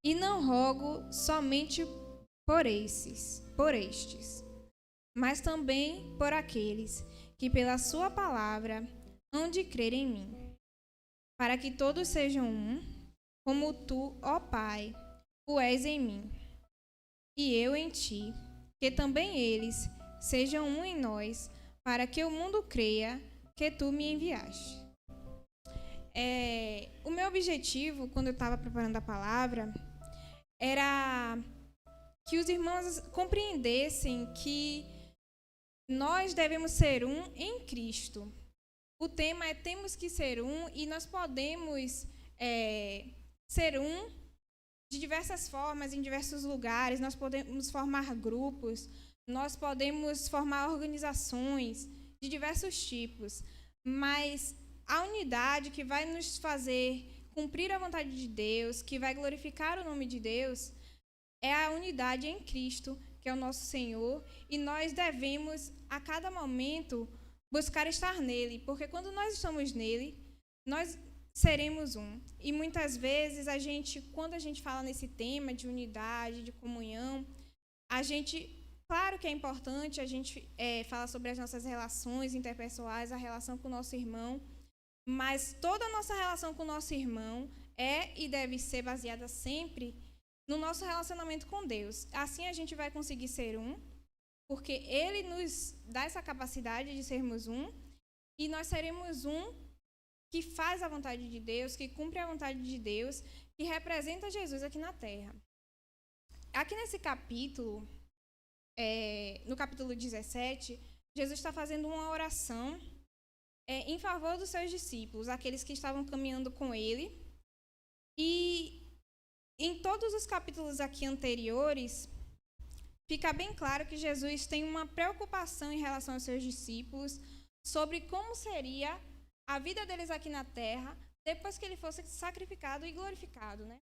E não rogo somente por estes, mas também por aqueles que pela sua palavra hão de crer em mim, para que todos sejam um, como tu, ó Pai, o és em mim, e eu em ti, que também eles sejam um em nós, para que o mundo creia que tu me enviaste. O meu objetivo, quando eu estava preparando a palavra, era que os irmãos compreendessem que nós devemos ser um em Cristo. O tema é temos que ser um, e nós podemos ser um de diversas formas, em diversos lugares. Nós podemos formar grupos, nós podemos formar organizações de diversos tipos, mas a unidade que vai nos fazer cumprir a vontade de Deus, que vai glorificar o nome de Deus, é a unidade em Cristo, que é o nosso Senhor, e nós devemos, a cada momento, buscar estar nele, porque quando nós estamos nele, nós seremos um. E muitas vezes, quando a gente fala nesse tema de unidade, de comunhão, claro que é importante a gente falar sobre as nossas relações interpessoais, a relação com o nosso irmão, mas toda a nossa relação com o nosso irmão é e deve ser baseada sempre no nosso relacionamento com Deus. Assim a gente vai conseguir ser um, porque Ele nos dá essa capacidade de sermos um, e nós seremos um que faz a vontade de Deus, que cumpre a vontade de Deus, que representa Jesus aqui na Terra. Aqui nesse capítulo, no capítulo 17, Jesus está fazendo uma oração em favor dos seus discípulos, aqueles que estavam caminhando com Ele. E em todos os capítulos aqui anteriores, fica bem claro que Jesus tem uma preocupação em relação aos seus discípulos sobre como seria a vida deles aqui na Terra depois que ele fosse sacrificado e glorificado, né?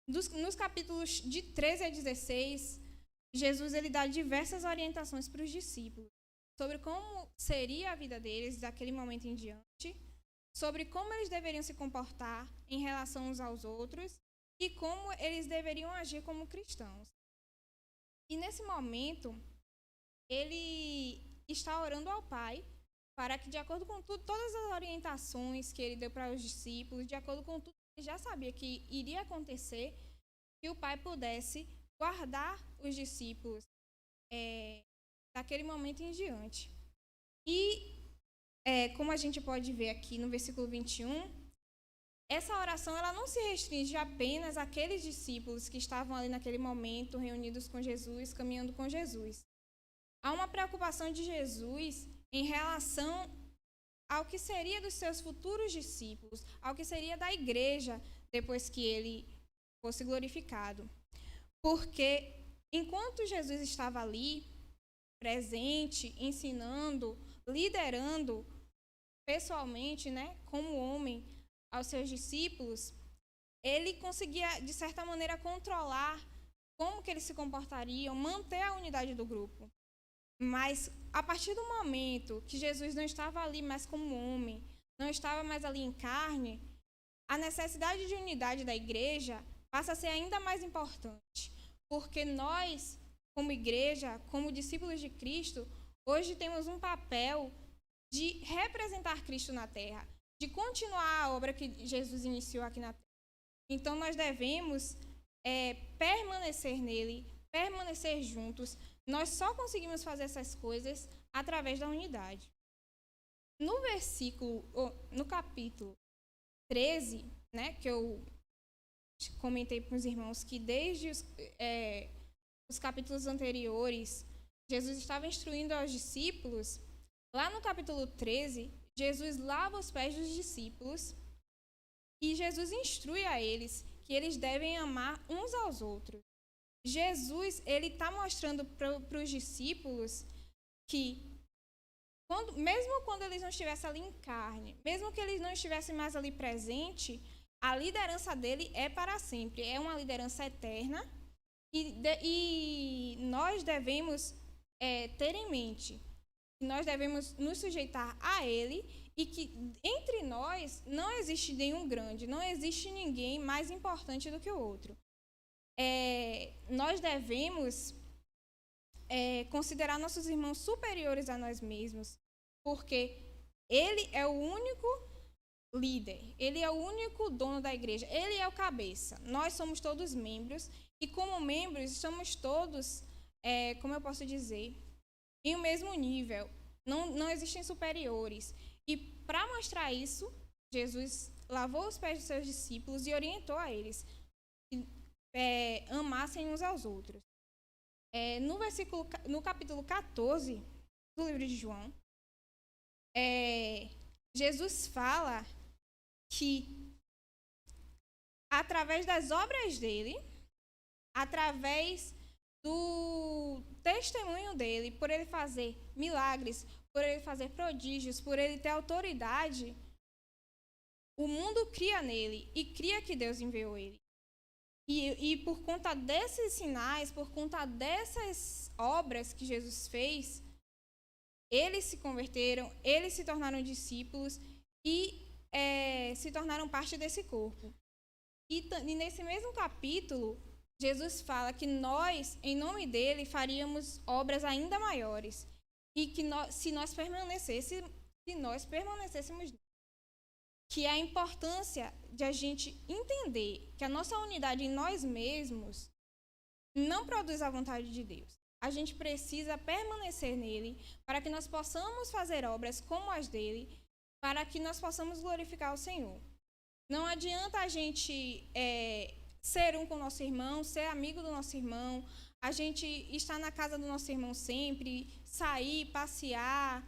Nos capítulos de 13 a 16, Jesus ele dá diversas orientações para os discípulos sobre como seria a vida deles daquele momento em diante, sobre como eles deveriam se comportar em relação uns aos outros e como eles deveriam agir como cristãos. E nesse momento, ele está orando ao Pai para que, de acordo com todas as orientações que ele deu para os discípulos, de acordo com tudo que ele já sabia que iria acontecer, que o Pai pudesse guardar os discípulos daquele momento em diante. E, como a gente pode ver aqui no versículo 21, essa oração ela não se restringe apenas àqueles discípulos que estavam ali naquele momento, reunidos com Jesus, caminhando com Jesus. Há uma preocupação de Jesus em relação ao que seria dos seus futuros discípulos, ao que seria da igreja depois que ele fosse glorificado. Porque enquanto Jesus estava ali, presente, ensinando, liderando pessoalmente, né, como homem, aos seus discípulos, ele conseguia, de certa maneira, controlar como que eles se comportariam, manter a unidade do grupo. Mas, a partir do momento que Jesus não estava ali mais como homem, não estava mais ali em carne, a necessidade de unidade da igreja passa a ser ainda mais importante. Porque nós, como igreja, como discípulos de Cristo, hoje temos um papel de representar Cristo na Terra, de continuar a obra que Jesus iniciou aqui na Terra. Então, nós devemos permanecer nele, permanecer juntos. Nós só conseguimos fazer essas coisas através da unidade. No capítulo 13, né, que eu comentei para os irmãos que desde os capítulos anteriores, Jesus estava instruindo aos discípulos. Lá no capítulo 13, Jesus lava os pés dos discípulos e Jesus instrui a eles que eles devem amar uns aos outros. Jesus ele está mostrando para os discípulos que, mesmo quando eles não estivessem ali em carne, mesmo que eles não estivessem mais ali presente, a liderança dele é para sempre, é uma liderança eterna e nós devemos ter em mente que nós devemos nos sujeitar a ele e que entre nós não existe nenhum grande, não existe ninguém mais importante do que o outro. Nós devemos considerar nossos irmãos superiores a nós mesmos, porque ele é o único líder, ele é o único dono da igreja, ele é o cabeça. Nós somos todos membros e, como membros, estamos todos, como eu posso dizer, em o mesmo nível. Não existem superiores. E, para mostrar isso, Jesus lavou os pés dos seus discípulos e orientou a eles que amassem uns aos outros. No capítulo 14 do livro de João, Jesus fala que, através das obras dele, através do testemunho dele, por ele fazer milagres, por ele fazer prodígios, por ele ter autoridade, o mundo cria nele e cria que Deus enviou ele. E por conta desses sinais, por conta dessas obras que Jesus fez, eles se converteram, eles se tornaram discípulos e se tornaram parte desse corpo. E nesse mesmo capítulo, Jesus fala que nós, em nome dele, faríamos obras ainda maiores. E que se nós permanecêssemos, que é a importância de a gente entender que a nossa unidade em nós mesmos não produz a vontade de Deus. A gente precisa permanecer nele para que nós possamos fazer obras como as dele, para que nós possamos glorificar o Senhor. Não adianta a gente ser um com o nosso irmão, ser amigo do nosso irmão, a gente estar na casa do nosso irmão sempre, sair, passear,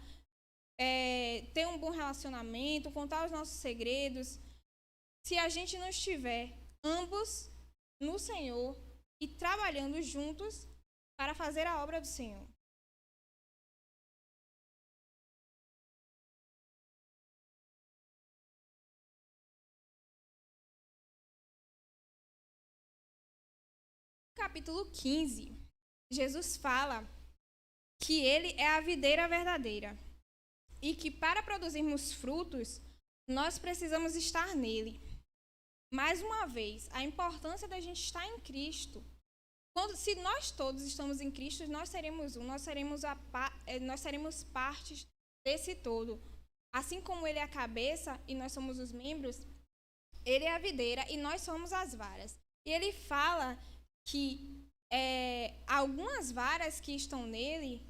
ter um bom relacionamento, contar os nossos segredos. Se a gente não estiver ambos no Senhor e trabalhando juntos para fazer a obra do Senhor. No capítulo 15, Jesus fala que ele é a videira verdadeira e que para produzirmos frutos, nós precisamos estar nele. Mais uma vez, a importância da gente estar em Cristo. Se nós todos estamos em Cristo, nós seremos nós seremos partes desse todo. Assim como ele é a cabeça e nós somos os membros, ele é a videira e nós somos as varas. E ele fala que algumas varas que estão nele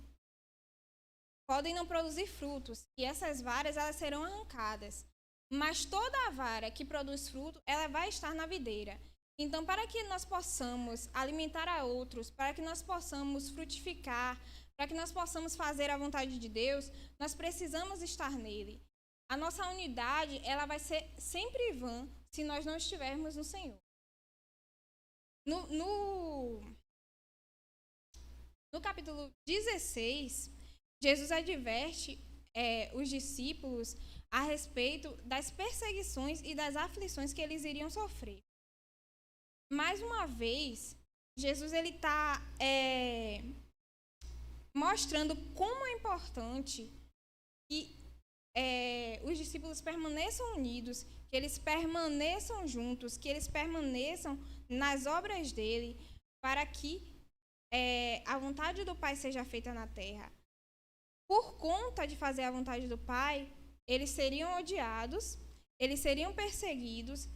podem não produzir frutos, e essas varas elas serão arrancadas. Mas toda a vara que produz fruto, ela vai estar na videira. Então, para que nós possamos alimentar a outros, para que nós possamos frutificar, para que nós possamos fazer a vontade de Deus, nós precisamos estar nele. A nossa unidade, ela vai ser sempre vã se nós não estivermos no Senhor. No capítulo 16, Jesus adverte os discípulos a respeito das perseguições e das aflições que eles iriam sofrer. Mais uma vez, Jesus está mostrando como é importante que os discípulos permaneçam unidos, que eles permaneçam juntos, que eles permaneçam nas obras dele, para que a vontade do Pai seja feita na terra. Por conta de fazer a vontade do Pai, eles seriam odiados, eles seriam perseguidos,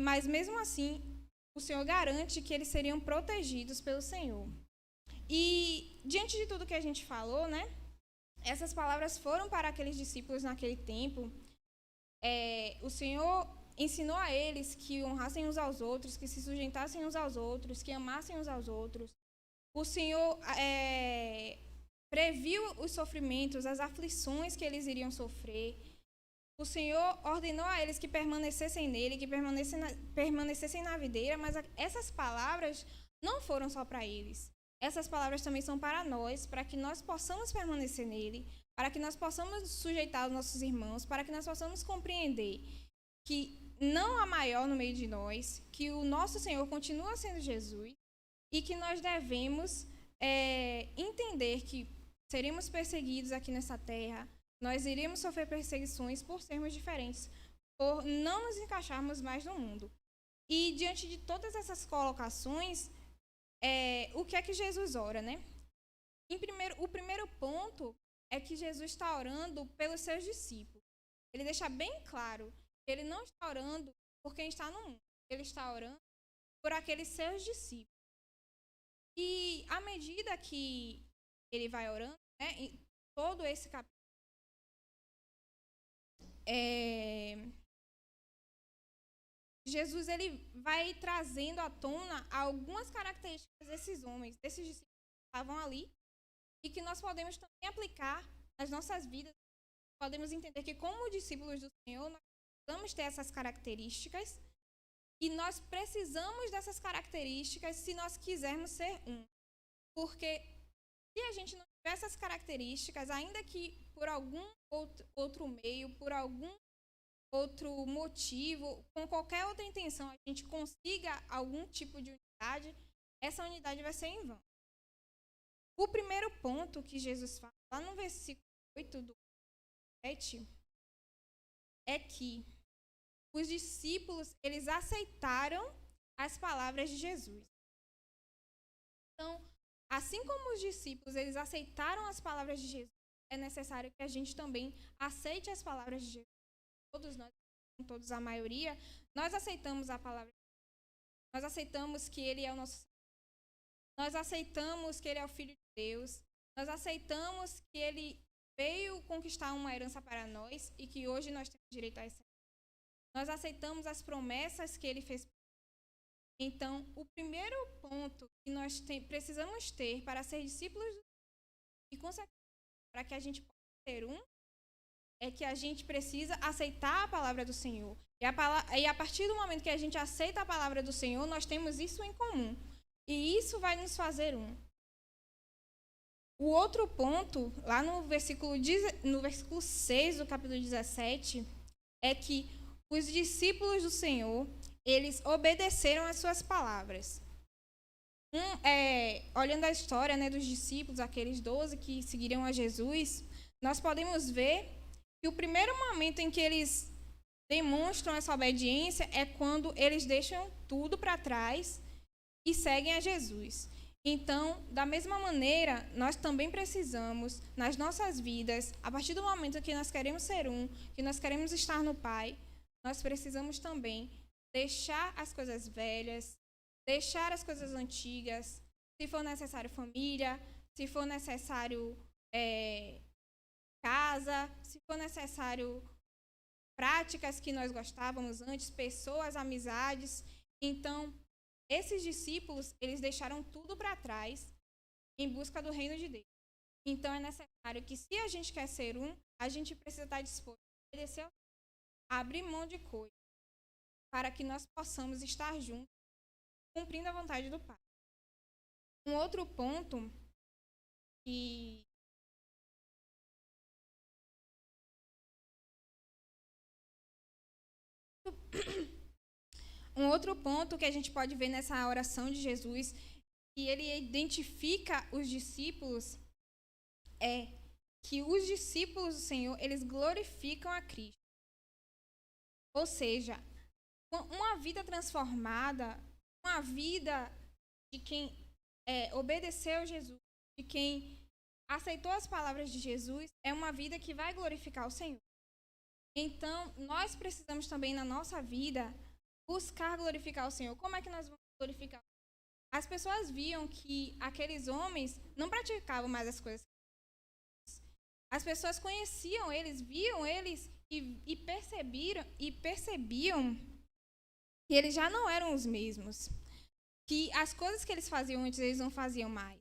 mas mesmo assim, o Senhor garante que eles seriam protegidos pelo Senhor. E, diante de tudo que a gente falou, né, essas palavras foram para aqueles discípulos naquele tempo. O Senhor ensinou a eles que honrassem uns aos outros, que se sujeitassem uns aos outros, que amassem uns aos outros. O Senhor previu os sofrimentos, as aflições que eles iriam sofrer. O Senhor ordenou a eles que permanecessem nele, que permanecessem na videira, mas essas palavras não foram só para eles. Essas palavras também são para nós, para que nós possamos permanecer nele, para que nós possamos sujeitar os nossos irmãos, para que nós possamos compreender que não há maior no meio de nós, que o nosso Senhor continua sendo Jesus e que nós devemos entender que seremos perseguidos aqui nessa terra, nós iríamos sofrer perseguições por sermos diferentes, por não nos encaixarmos mais no mundo. E diante de todas essas colocações, o que é que Jesus ora, né? O primeiro ponto é que Jesus está orando pelos seus discípulos. Ele deixa bem claro que ele não está orando por quem está no mundo. Ele está orando por aqueles seus discípulos. E à medida que ele vai orando, né, em todo esse capítulo, Jesus ele vai trazendo à tona algumas características desses homens, desses discípulos que estavam ali, e que nós podemos também aplicar nas nossas vidas. Podemos entender que, como discípulos do Senhor, nós precisamos ter essas características, e nós precisamos dessas características se nós quisermos ser um. Porque se a gente não tiver essas características, ainda que por algum outro meio, por algum outro motivo, com qualquer outra intenção, a gente consiga algum tipo de unidade, essa unidade vai ser em vão. O primeiro ponto que Jesus fala, lá no versículo 8 do 7, é que os discípulos, eles aceitaram as palavras de Jesus. Então, assim como os discípulos, eles aceitaram as palavras de Jesus, é necessário que a gente também aceite as palavras de Jesus. Todos nós, todos a maioria, nós aceitamos a palavra de Jesus. Nós aceitamos que Ele é o nosso Senhor. Nós aceitamos que Ele é o Filho de Deus. Nós aceitamos que Ele veio conquistar uma herança para nós e que hoje nós temos direito a essa herança. Nós aceitamos as promessas que Ele fez. Então, o primeiro ponto que nós precisamos ter para ser discípulos do Senhor e, consequentemente, para que a gente possa ser um, é que a gente precisa aceitar a palavra do Senhor. E a partir do momento que a gente aceita a palavra do Senhor, nós temos isso em comum. E isso vai nos fazer um. O outro ponto, lá no versículo 6 do capítulo 17, é que os discípulos do Senhor, eles obedeceram às suas palavras. Olhando a história, né, dos discípulos, aqueles 12 que seguiriam a Jesus, nós podemos ver que o primeiro momento em que eles demonstram essa obediência é quando eles deixam tudo para trás e seguem a Jesus. Então, da mesma maneira, nós também precisamos, nas nossas vidas, a partir do momento que nós queremos ser um, que nós queremos estar no Pai, nós precisamos também deixar as coisas velhas, deixar as coisas antigas, se for necessário família, se for necessário casa, se for necessário práticas que nós gostávamos antes, pessoas, amizades. Então, esses discípulos, eles deixaram tudo para trás em busca do reino de Deus. Então, é necessário que, se a gente quer ser um, a gente precisa estar disposto a obedecer, a abrir mão de coisas, para que nós possamos estar juntos, cumprindo a vontade do Pai. Um outro ponto que a gente pode ver nessa oração de Jesus, que ele identifica os discípulos, é que os discípulos do Senhor, eles glorificam a Cristo. Ou seja, uma vida transformada, uma vida de quem obedeceu a Jesus, de quem aceitou as palavras de Jesus, é uma vida que vai glorificar o Senhor. Então, nós precisamos também, na nossa vida, buscar glorificar o Senhor. Como é que nós vamos glorificar? As pessoas viam que aqueles homens não praticavam mais as coisas. As pessoas conheciam eles, viam eles e percebiam que eles já não eram os mesmos. Que as coisas que eles faziam antes, eles não faziam mais.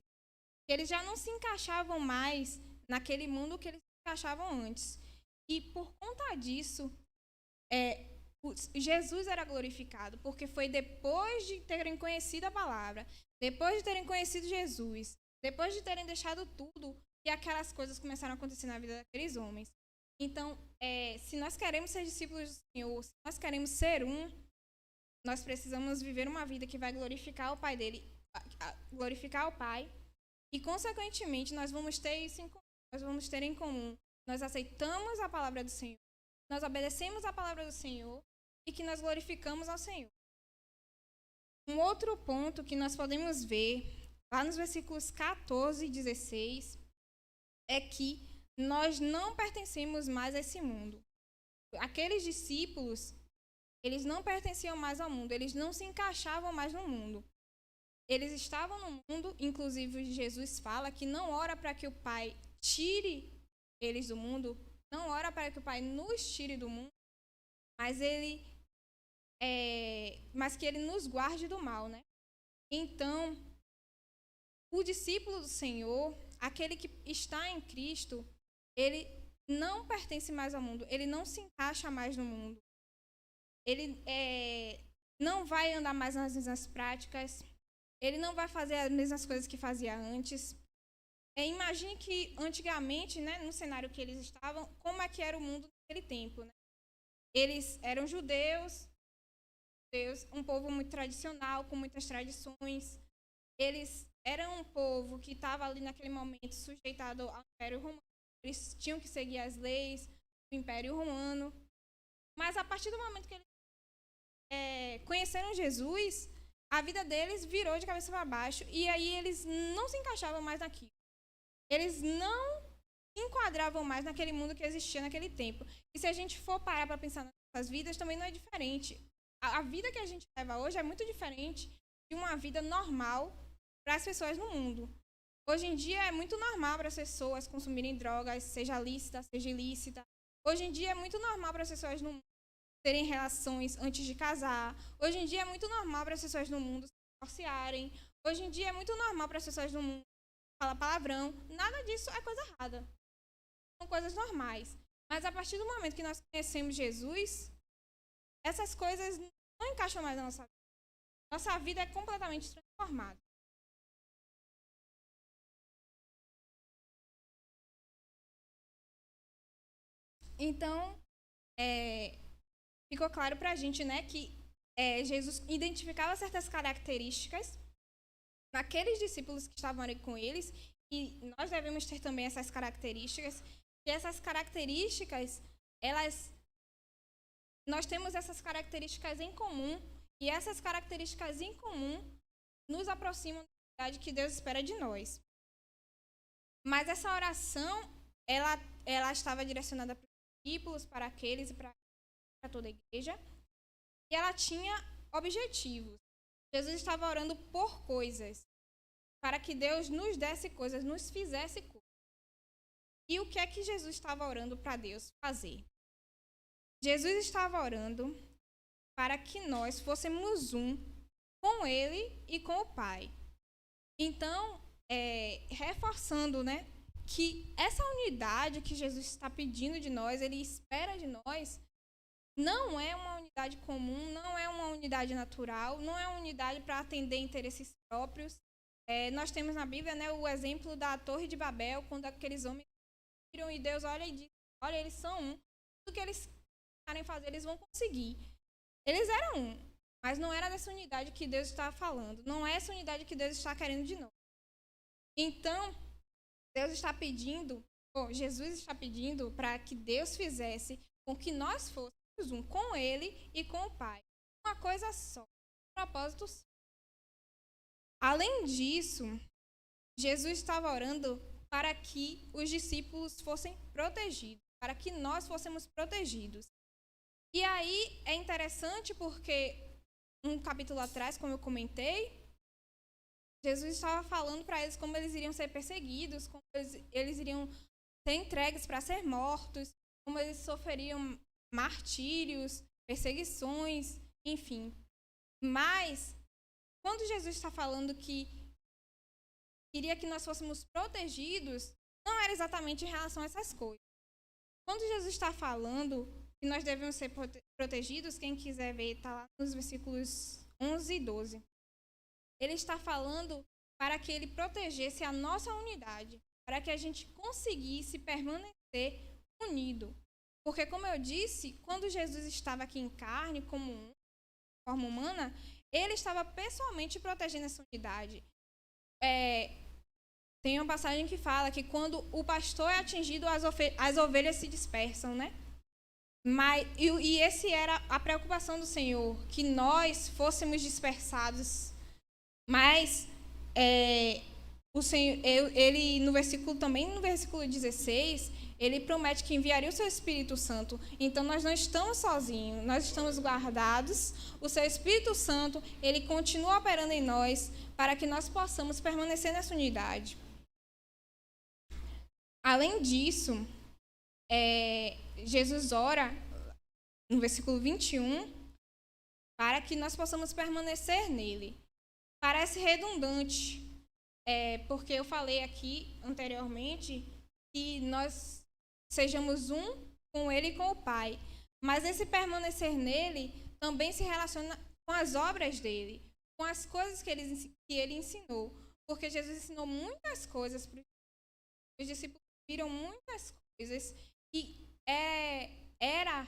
Que eles já não se encaixavam mais naquele mundo que eles se encaixavam antes. E por conta disso, Jesus era glorificado, porque foi depois de terem conhecido a palavra, depois de terem conhecido Jesus, depois de terem deixado tudo, que aquelas coisas começaram a acontecer na vida daqueles homens. Então, se nós queremos ser discípulos do Senhor, se nós queremos ser um, nós precisamos viver uma vida que vai glorificar o Pai dele, glorificar o Pai, e, consequentemente, nós vamos ter isso em comum. Nós vamos ter em comum nós aceitamos a palavra do Senhor, nós obedecemos a palavra do Senhor e que nós glorificamos ao Senhor. Um outro ponto que nós podemos ver, lá nos versículos 14 e 16, é que nós não pertencemos mais a esse mundo. Aqueles discípulos, eles não pertenciam mais ao mundo, eles não se encaixavam mais no mundo. Eles estavam no mundo, inclusive Jesus fala que não ora para que o Pai tire eles do mundo, não ora para que o Pai nos tire do mundo, mas que Ele nos guarde do mal, né? Então, o discípulo do Senhor, aquele que está em Cristo, ele não pertence mais ao mundo, ele não se encaixa mais no mundo. Ele não vai andar mais nas mesmas práticas, ele não vai fazer as mesmas coisas que fazia antes. Imagine que antigamente, né, no cenário que eles estavam, como é que era o mundo naquele tempo, né? Eles eram judeus, um povo muito tradicional, com muitas tradições. Eles eram um povo que estava ali naquele momento sujeitado ao Império Romano. Eles tinham que seguir as leis do Império Romano. Mas a partir do momento que eles conheceram Jesus, a vida deles virou de cabeça para baixo e aí eles não se encaixavam mais naquilo. Eles não se enquadravam mais naquele mundo que existia naquele tempo. E se a gente for parar para pensar nas nossas vidas, também não é diferente. A vida que a gente leva hoje é muito diferente de uma vida normal para as pessoas no mundo. Hoje em dia é muito normal para as pessoas consumirem drogas, seja lícita, seja ilícita. Hoje em dia é muito normal para as pessoas no mundo terem relações antes de casar. Hoje em dia é muito normal para as pessoas no mundo se divorciarem. Hoje em dia é muito normal para as pessoas no mundo falar palavrão. Nada disso é coisa errada. São coisas normais. Mas a partir do momento que nós conhecemos Jesus, essas coisas não encaixam mais na nossa vida. Nossa vida é completamente transformada. Então, ficou claro para a gente, né, que Jesus identificava certas características naqueles discípulos que estavam ali com eles, e nós devemos ter também essas características. E essas características, nós temos essas características em comum, e essas características em comum nos aproximam da verdade que Deus espera de nós. Mas essa oração, ela estava direcionada para os discípulos, para aqueles e para toda a igreja, e ela tinha objetivos. Jesus estava orando por coisas, para que Deus nos desse coisas, nos fizesse coisas. E o que é que Jesus estava orando para Deus fazer? Jesus estava orando para que nós fôssemos um com Ele e com o Pai. Então, reforçando, né, que essa unidade que Jesus está pedindo de nós, Ele espera de nós, não é uma unidade comum, não é uma unidade natural, não é uma unidade para atender interesses próprios. Nós temos na Bíblia, né, o exemplo da Torre de Babel, quando aqueles homens viram e Deus olha e diz, olha, eles são um, tudo que eles querem fazer, eles vão conseguir. Eles eram um, mas não era dessa unidade que Deus está falando, não é essa unidade que Deus está querendo de nós. Então, Jesus está pedindo para que Deus fizesse com que nós fôssemos um com Ele e com o Pai. Uma coisa só, um propósito só. Além disso, Jesus estava orando para que os discípulos fossem protegidos, para que nós fôssemos protegidos. E aí é interessante porque, um capítulo atrás, como eu comentei, Jesus estava falando para eles como eles iriam ser perseguidos, como eles iriam ser entregues para ser mortos, como eles sofreriam martírios, perseguições, enfim. Mas, quando Jesus está falando que queria que nós fôssemos protegidos, não era exatamente em relação a essas coisas. Quando Jesus está falando que nós devemos ser protegidos, quem quiser ver, está lá nos versículos 11 e 12. Ele está falando para que ele protegesse a nossa unidade, para que a gente conseguisse permanecer unido. Porque, como eu disse, quando Jesus estava aqui em carne, como forma humana, ele estava pessoalmente protegendo essa unidade. tem uma passagem que fala que quando o pastor é atingido, as ovelhas se dispersam, né? E esse era a preocupação do Senhor, que nós fôssemos dispersados. Mas o Senhor, ele no versículo 16, ele promete que enviaria o seu Espírito Santo. Então nós não estamos sozinhos, nós estamos guardados. O seu Espírito Santo, ele continua operando em nós para que nós possamos permanecer nessa unidade. Além disso, Jesus ora no versículo 21 para que nós possamos permanecer nele. Parece redundante, porque eu falei aqui anteriormente que nós sejamos um com ele e com o Pai. Mas esse permanecer nele também se relaciona com as obras dele, com as coisas que ele ensinou. Porque Jesus ensinou muitas coisas para os discípulos, viram muitas coisas e era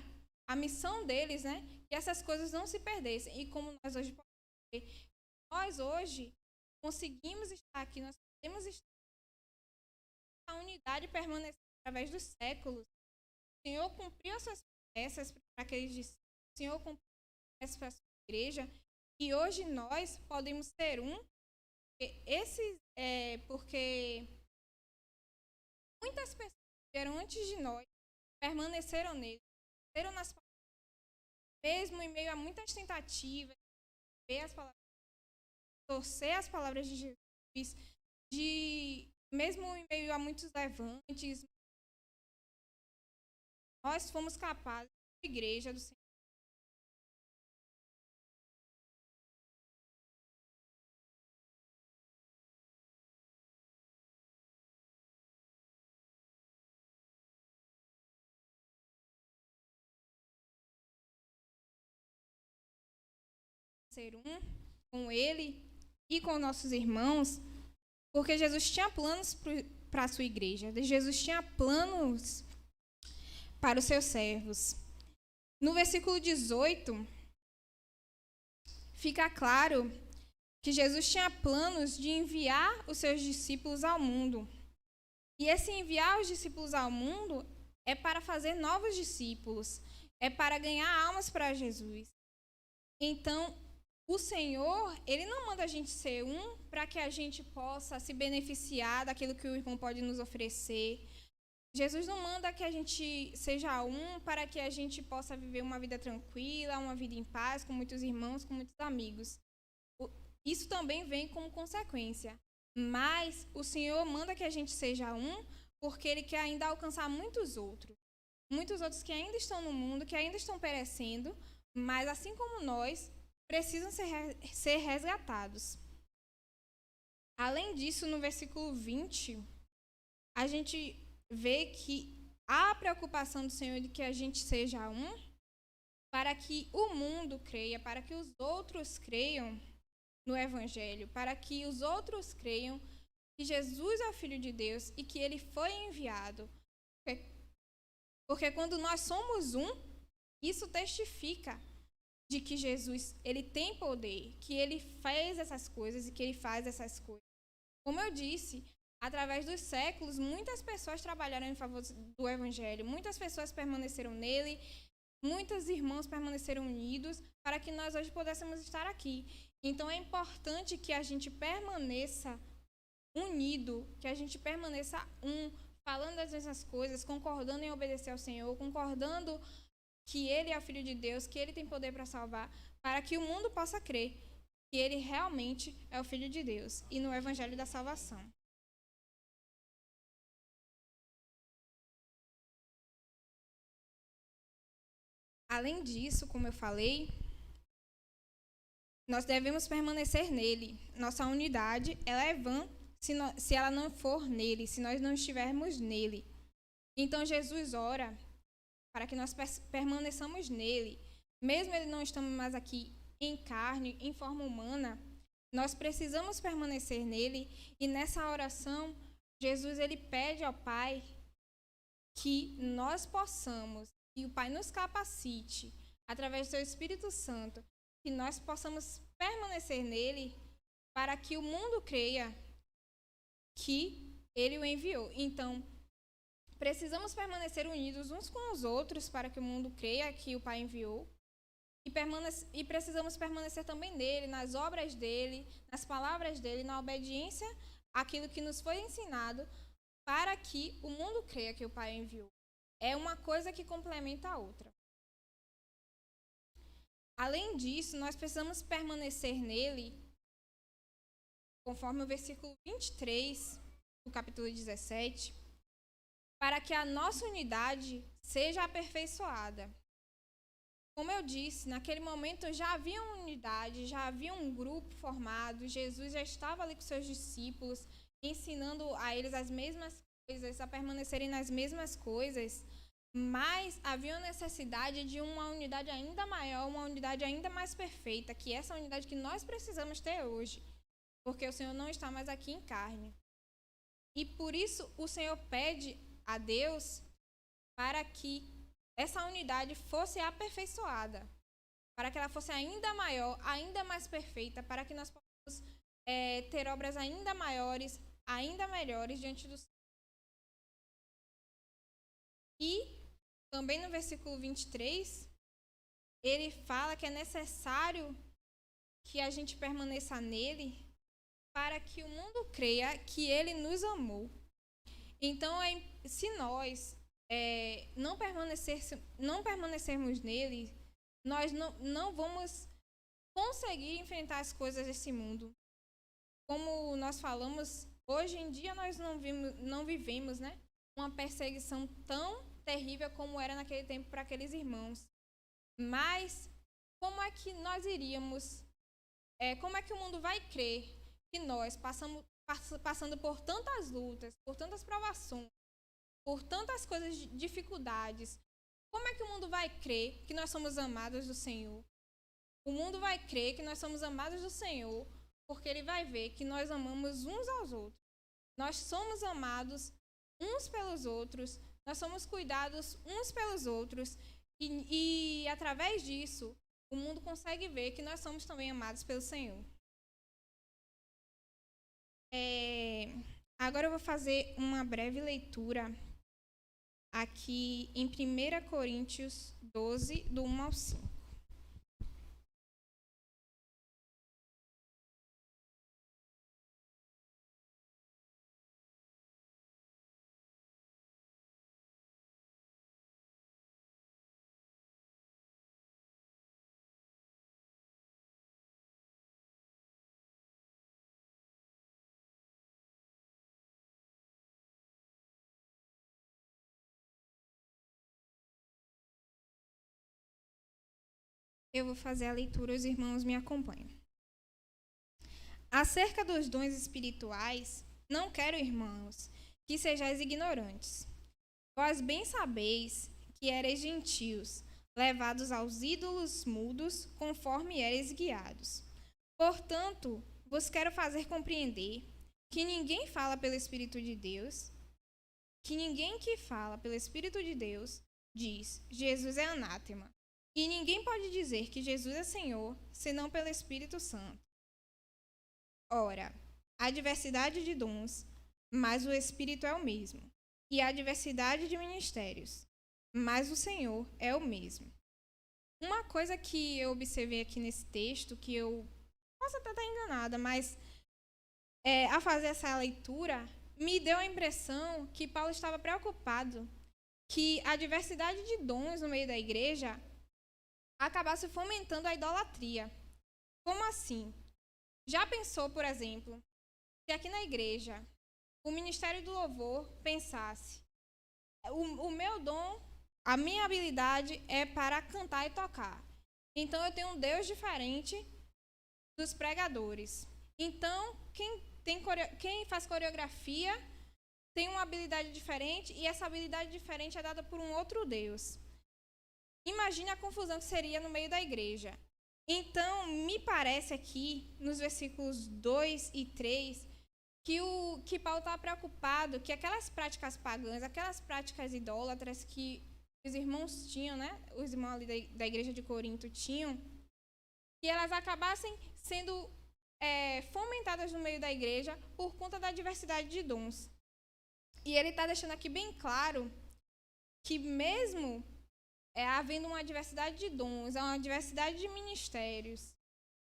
a missão deles, né? Que essas coisas não se perdessem. E como nós hoje podemos ver, nós hoje conseguimos estar aqui, nós podemos estar a unidade permanecer através dos séculos. O Senhor cumpriu as suas promessas para aqueles discípulos, o Senhor cumpriu as promessas para a sua igreja, e hoje nós podemos ser um, porque muitas pessoas que vieram antes de nós permaneceram nele, permaneceram nas palavras, mesmo em meio a muitas tentativas, ver as palavras, torcer as palavras de Jesus, mesmo em meio a muitos levantes, nós fomos capazes, a igreja do Senhor, ser um com ele e com nossos irmãos, porque Jesus tinha planos para a sua igreja, Jesus tinha planos para os seus servos. No versículo 18, fica claro que Jesus tinha planos de enviar os seus discípulos ao mundo. E esse enviar os discípulos ao mundo é para fazer novos discípulos, é para ganhar almas para Jesus. Então, o Senhor, ele não manda a gente ser um para que a gente possa se beneficiar daquilo que o irmão pode nos oferecer. Jesus não manda que a gente seja um para que a gente possa viver uma vida tranquila, uma vida em paz, com muitos irmãos, com muitos amigos. Isso também vem como consequência. Mas o Senhor manda que a gente seja um porque ele quer ainda alcançar muitos outros. Muitos outros que ainda estão no mundo, que ainda estão perecendo, mas assim como nós, precisam ser resgatados. Além disso, no versículo 20, a gente vê que há a preocupação do Senhor de que a gente seja um, para que o mundo creia, para que os outros creiam no Evangelho, para que os outros creiam que Jesus é o Filho de Deus e que ele foi enviado. Porque quando nós somos um, isso testifica de que Jesus, ele tem poder, que ele fez essas coisas e que ele faz essas coisas. Como eu disse, através dos séculos, muitas pessoas trabalharam em favor do Evangelho, muitas pessoas permaneceram nele, muitos irmãos permaneceram unidos para que nós hoje pudéssemos estar aqui. Então, é importante que a gente permaneça unido, que a gente permaneça falando as mesmas coisas, concordando em obedecer ao Senhor, concordando que ele é o Filho de Deus, que ele tem poder para salvar, para que o mundo possa crer que ele realmente é o Filho de Deus e no Evangelho da salvação. Além disso, como eu falei, nós devemos permanecer nele. Nossa unidade, ela é vã se ela não for nele, se nós não estivermos nele. Então, Jesus ora para que nós permaneçamos nele. Mesmo ele não estando mais aqui em carne, em forma humana, nós precisamos permanecer nele. E nessa oração, Jesus ele pede ao Pai que nós possamos, e o Pai nos capacite, através do seu Espírito Santo, que nós possamos permanecer nele para que o mundo creia que ele o enviou. Então, precisamos permanecer unidos uns com os outros para que o mundo creia que o Pai enviou. E precisamos permanecer também nele, nas obras dele, nas palavras dele, na obediência àquilo que nos foi ensinado, para que o mundo creia que o Pai enviou. É uma coisa que complementa a outra. Além disso, nós precisamos permanecer nele, conforme o versículo 23 do capítulo 17, para que a nossa unidade seja aperfeiçoada. Como eu disse, naquele momento já havia uma unidade, já havia um grupo formado, Jesus já estava ali com seus discípulos, ensinando a eles as mesmas coisas, a permanecerem nas mesmas coisas, mas havia uma necessidade de uma unidade ainda maior, uma unidade ainda mais perfeita, que é essa unidade que nós precisamos ter hoje, porque o Senhor não está mais aqui em carne. E por isso o Senhor pede a Deus para que essa unidade fosse aperfeiçoada, para que ela fosse ainda maior, ainda mais perfeita, para que nós possamos ter obras ainda maiores, ainda melhores diante do Senhor. E também no versículo 23, ele fala que é necessário que a gente permaneça nele para que o mundo creia que ele nos amou. Então, se nós não permanecermos nele, nós não vamos conseguir enfrentar as coisas desse mundo. Como nós falamos, hoje em dia nós não vivemos, né, uma perseguição tão terrível como era naquele tempo para aqueles irmãos. Mas como é que nós iríamos, como é que o mundo vai crer que nós passando por tantas lutas, por tantas provações, por tantas coisas, dificuldades, como é que o mundo vai crer que nós somos amados do Senhor? O mundo vai crer que nós somos amados do Senhor porque ele vai ver que nós amamos uns aos outros. Nós somos amados uns pelos outros, nós somos cuidados uns pelos outros e através disso, o mundo consegue ver que nós somos também amados pelo Senhor. Agora eu vou fazer uma breve leitura aqui em 1 Coríntios 12, do 1 ao 5. Eu vou fazer a leitura, os irmãos me acompanham. Acerca dos dons espirituais, não quero, irmãos, que sejais ignorantes. Vós bem sabeis que ereis gentios, levados aos ídolos mudos, conforme ereis guiados. Portanto, vos quero fazer compreender que ninguém fala pelo Espírito de Deus, que ninguém que fala pelo Espírito de Deus diz, Jesus é anátema. E ninguém pode dizer que Jesus é Senhor, senão pelo Espírito Santo. Ora, há diversidade de dons, mas o Espírito é o mesmo. E há diversidade de ministérios, mas o Senhor é o mesmo. Uma coisa que eu observei aqui nesse texto, que eu posso até estar enganada, mas ao fazer essa leitura, me deu a impressão que Paulo estava preocupado que a diversidade de dons no meio da igreja acabasse fomentando a idolatria. Como assim? Já pensou, por exemplo, se aqui na igreja o Ministério do Louvor pensasse: o meu dom, a minha habilidade é para cantar e tocar. Então eu tenho um Deus diferente dos pregadores. Então quem faz coreografia tem uma habilidade diferente e essa habilidade diferente é dada por um outro Deus. Imagine a confusão que seria no meio da igreja. Então, me parece aqui, nos versículos 2 e 3, que Paulo está preocupado que aquelas práticas pagãs, aquelas práticas idólatras que os irmãos tinham, né? Os irmãos ali da igreja de Corinto tinham, que elas acabassem sendo fomentadas no meio da igreja por conta da diversidade de dons. E ele está deixando aqui bem claro que mesmo havendo uma diversidade de dons, uma diversidade de ministérios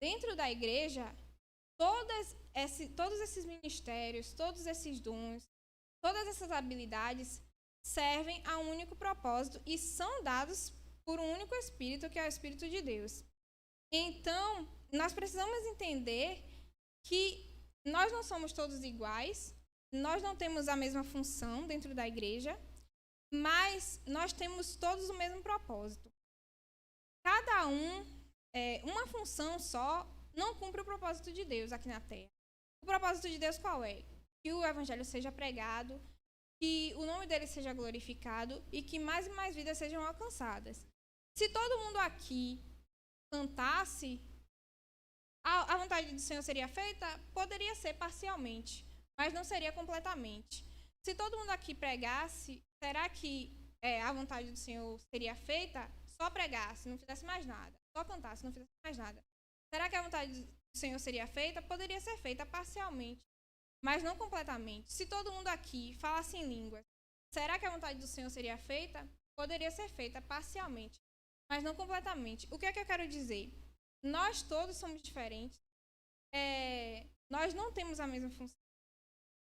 dentro da igreja, todos esses ministérios, todos esses dons, todas essas habilidades servem a um único propósito e são dados por um único Espírito, que é o Espírito de Deus. Então, nós precisamos entender que nós não somos todos iguais, nós não temos a mesma função dentro da igreja, mas nós temos todos o mesmo propósito. Cada um, uma função só, não cumpre o propósito de Deus aqui na Terra. O propósito de Deus qual é? Que o Evangelho seja pregado, que o nome dele seja glorificado e que mais e mais vidas sejam alcançadas. Se todo mundo aqui cantasse, a vontade do Senhor seria feita? Poderia ser parcialmente, mas não seria completamente. Se todo mundo aqui pregasse, será que a vontade do Senhor seria feita? Só pregasse, não fizesse mais nada. Só cantasse, não fizesse mais nada. Será que a vontade do Senhor seria feita? Poderia ser feita parcialmente, mas não completamente. Se todo mundo aqui falasse em línguas, será que a vontade do Senhor seria feita? Poderia ser feita parcialmente, mas não completamente. O que é que eu quero dizer? Nós todos somos diferentes. Nós não temos a mesma função.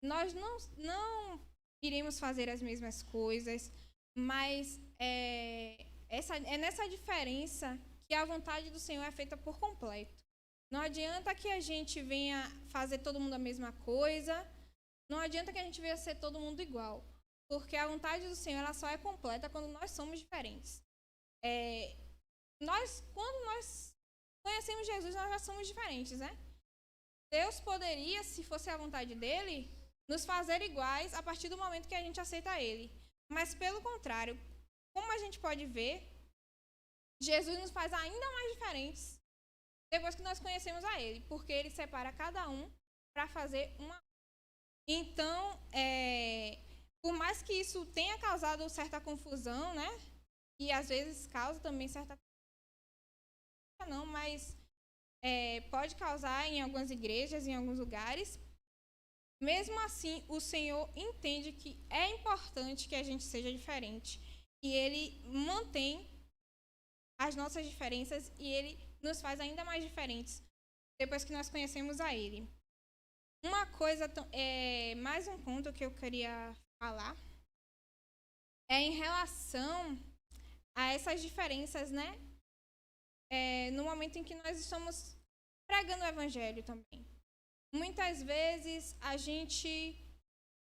Nós não iremos fazer as mesmas coisas, mas é nessa diferença que a vontade do Senhor é feita por completo. Não adianta que a gente venha fazer todo mundo a mesma coisa, não adianta que a gente venha ser todo mundo igual, porque a vontade do Senhor ela só é completa quando nós somos diferentes. Quando nós conhecemos Jesus, nós já somos diferentes, né? Deus poderia, se fosse a vontade dele, nos fazer iguais a partir do momento que a gente aceita ele. Mas, pelo contrário, como a gente pode ver, Jesus nos faz ainda mais diferentes depois que nós conhecemos a ele, porque ele separa cada um para fazer uma. Então, por mais que isso tenha causado certa confusão, né? E às vezes causa também certa não, mas pode causar em algumas igrejas, em alguns lugares. Mesmo assim, o Senhor entende que é importante que a gente seja diferente. E ele mantém as nossas diferenças e ele nos faz ainda mais diferentes depois que nós conhecemos a ele. Uma coisa, mais um ponto que eu queria falar é em relação a essas diferenças, né? No momento em que nós estamos pregando o Evangelho também. Muitas vezes a gente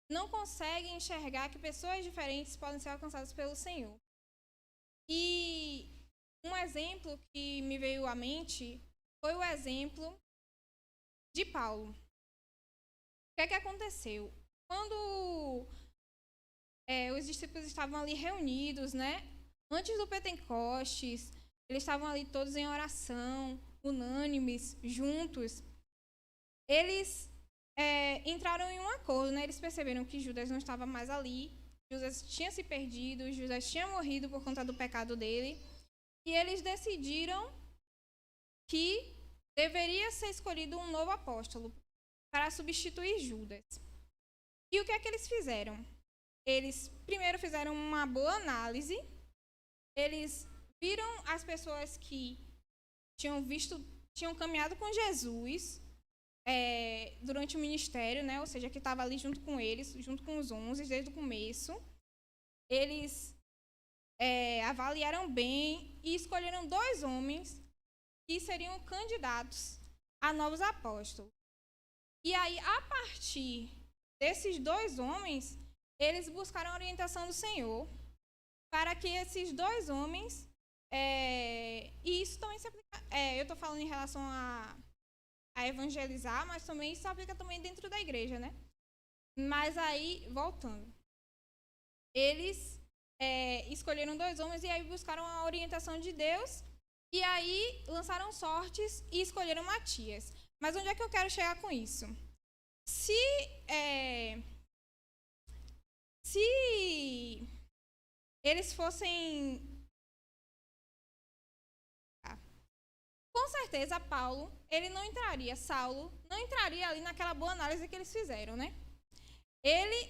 não consegue enxergar que pessoas diferentes podem ser alcançadas pelo Senhor. E um exemplo que me veio à mente foi o exemplo de Paulo. O que é que aconteceu? Quando os discípulos estavam ali reunidos, né? Antes do Pentecostes, eles estavam ali todos em oração, unânimes, juntos. Eles entraram em um acordo, né? Eles perceberam que Judas não estava mais ali, Judas tinha se perdido, Judas tinha morrido por conta do pecado dele, e eles decidiram que deveria ser escolhido um novo apóstolo para substituir Judas. E o que é que eles fizeram? Eles primeiro fizeram uma boa análise, eles viram as pessoas que tinham caminhado com Jesus durante o ministério, né? Ou seja, que estava ali junto com eles, junto com os 11, desde o começo. Eles avaliaram bem e escolheram 2 homens que seriam candidatos a novos apóstolos. E aí, a partir desses 2 homens, eles buscaram a orientação do Senhor para que esses 2 homens... e isso também se aplica... eu estou falando em relação a evangelizar, mas também isso se aplica também dentro da igreja, né? Mas aí, voltando. Eles escolheram 2 homens e aí buscaram a orientação de Deus e aí lançaram sortes e escolheram Matias. Mas onde é que eu quero chegar com isso? Se eles fossem... Com certeza, Saulo não entraria ali naquela boa análise que eles fizeram, né? Ele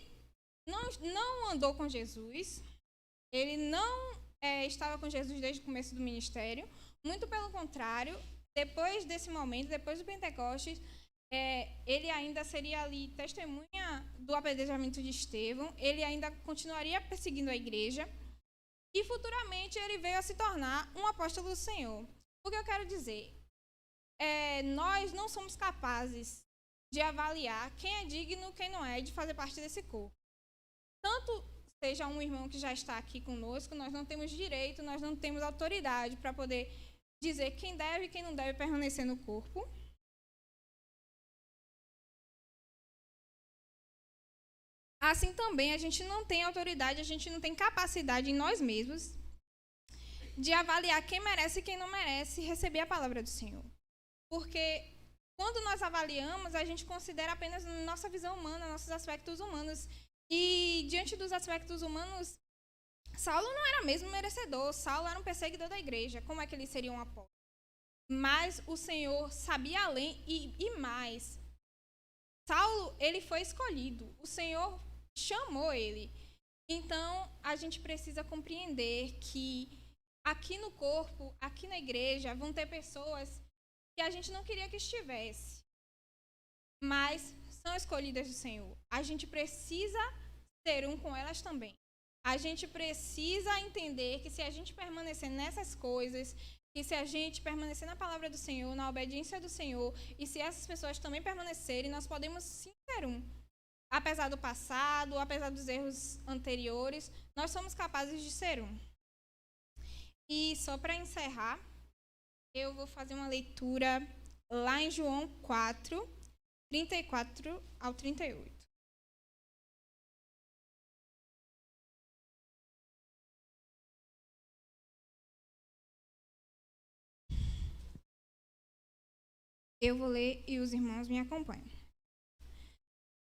não andou com Jesus, ele não estava com Jesus desde o começo do ministério, muito pelo contrário, depois desse momento, depois do Pentecostes, ele ainda seria ali testemunha do apedrejamento de Estevão, ele ainda continuaria perseguindo a igreja, e futuramente ele veio a se tornar um apóstolo do Senhor. O que eu quero dizer? Nós não somos capazes de avaliar quem é digno e quem não é de fazer parte desse corpo. Tanto seja um irmão que já está aqui conosco, nós não temos direito, nós não temos autoridade para poder dizer quem deve e quem não deve permanecer no corpo. Assim também, a gente não tem autoridade, a gente não tem capacidade em nós mesmos de avaliar quem merece e quem não merece receber a palavra do Senhor. Porque quando nós avaliamos, a gente considera apenas nossa visão humana, nossos aspectos humanos. E diante dos aspectos humanos, Saulo não era mesmo merecedor, Saulo era um perseguidor da igreja. Como é que ele seria um apóstolo? Mas o Senhor sabia além e mais. Saulo, ele foi escolhido. O Senhor chamou ele. Então, a gente precisa compreender que aqui no corpo, aqui na igreja, vão ter pessoas que a gente não queria que estivesse, mas são escolhidas do Senhor. A gente precisa ser um com elas também. A gente precisa entender que se a gente permanecer nessas coisas, que se a gente permanecer na palavra do Senhor, na obediência do Senhor, e se essas pessoas também permanecerem, nós podemos sim ser um. Apesar do passado, apesar dos erros anteriores, nós somos capazes de ser um. E só para encerrar, eu vou fazer uma leitura lá em João 4, 34 ao 38. Eu vou ler e os irmãos me acompanham.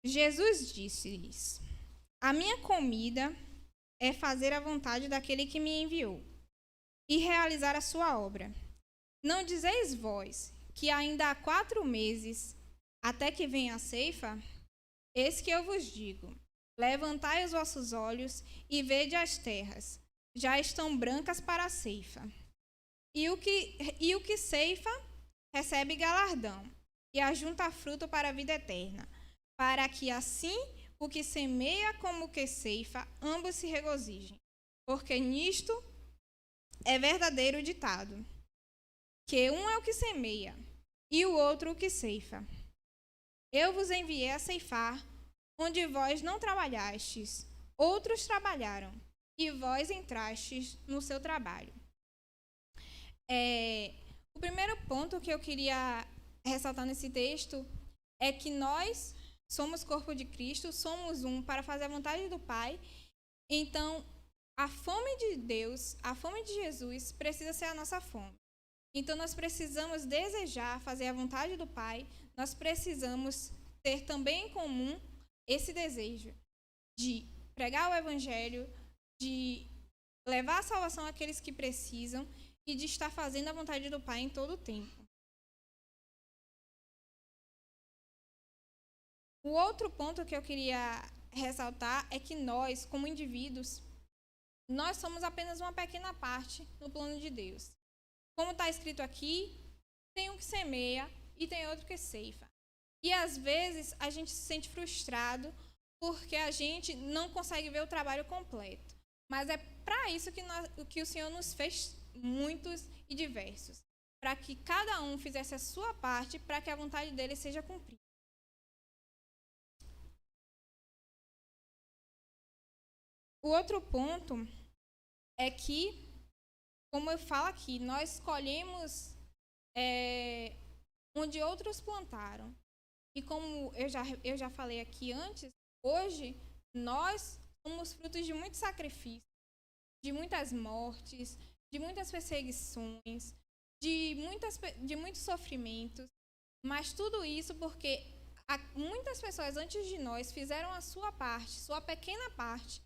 Jesus disse-lhes: A minha comida é fazer a vontade daquele que me enviou e realizar a sua obra. Não dizeis vós que ainda há 4 meses até que venha a ceifa? Eis que eu vos digo: levantai os vossos olhos e vede as terras, já estão brancas para a ceifa. E o que ceifa recebe galardão, e ajunta fruto para a vida eterna, para que assim o que semeia como o que ceifa, ambos se regozijem. Porque nisto é verdadeiro o ditado, que um é o que semeia, e o outro o que ceifa. Eu vos enviei a ceifar, onde vós não trabalhastes, outros trabalharam, e vós entrastes no seu trabalho. O primeiro ponto que eu queria ressaltar nesse texto é que nós somos corpo de Cristo, somos um para fazer a vontade do Pai. Então, a fome de Deus, a fome de Jesus precisa ser a nossa fome. Então, nós precisamos desejar fazer a vontade do Pai, nós precisamos ter também em comum esse desejo de pregar o Evangelho, de levar a salvação àqueles que precisam e de estar fazendo a vontade do Pai em todo o tempo. O outro ponto que eu queria ressaltar é que nós, como indivíduos, nós somos apenas uma pequena parte no plano de Deus. Como está escrito aqui, tem um que semeia e tem outro que ceifa. E às vezes a gente se sente frustrado porque a gente não consegue ver o trabalho completo. Mas é para isso que o Senhor nos fez muitos e diversos, para que cada um fizesse a sua parte para que a vontade dele seja cumprida. O outro ponto é que, como eu falo aqui, nós escolhemos onde outros plantaram. E como eu já falei aqui antes, hoje nós somos frutos de muito sacrifício, de muitas mortes, de muitas perseguições, de muitos sofrimentos, mas tudo isso porque muitas pessoas antes de nós fizeram a sua parte, sua pequena parte,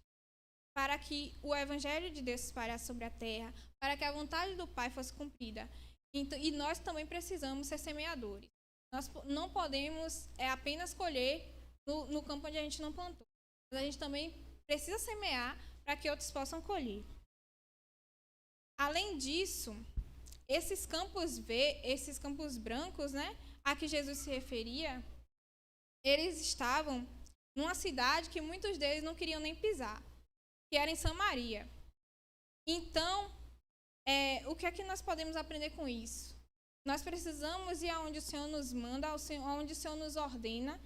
para que o Evangelho de Deus se espalhasse sobre a terra, para que a vontade do Pai fosse cumprida. Então, e nós também precisamos ser semeadores. Nós não podemos apenas colher no campo onde a gente não plantou. mas a gente também precisa semear para que outros possam colher. Além disso, esses campos brancos, né, a que Jesus se referia, eles estavam numa cidade que muitos deles não queriam nem pisar, que era em Samaria. Então, o que é que nós podemos aprender com isso? Nós precisamos ir aonde o Senhor nos manda, aonde o Senhor nos ordena,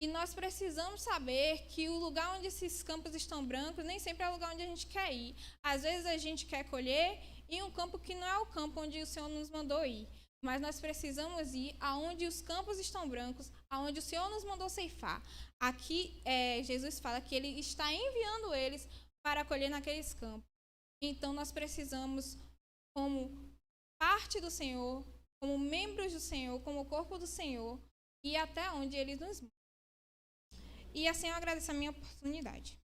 e nós precisamos saber que o lugar onde esses campos estão brancos nem sempre é o lugar onde a gente quer ir. Às vezes a gente quer colher em um campo que não é o campo onde o Senhor nos mandou ir. Mas nós precisamos ir aonde os campos estão brancos, aonde o Senhor nos mandou ceifar. Aqui Jesus fala que Ele está enviando eles para colher naqueles campos. Então nós precisamos, como parte do Senhor, como membros do Senhor, como corpo do Senhor, ir até onde Ele nos manda. E assim eu agradeço a minha oportunidade.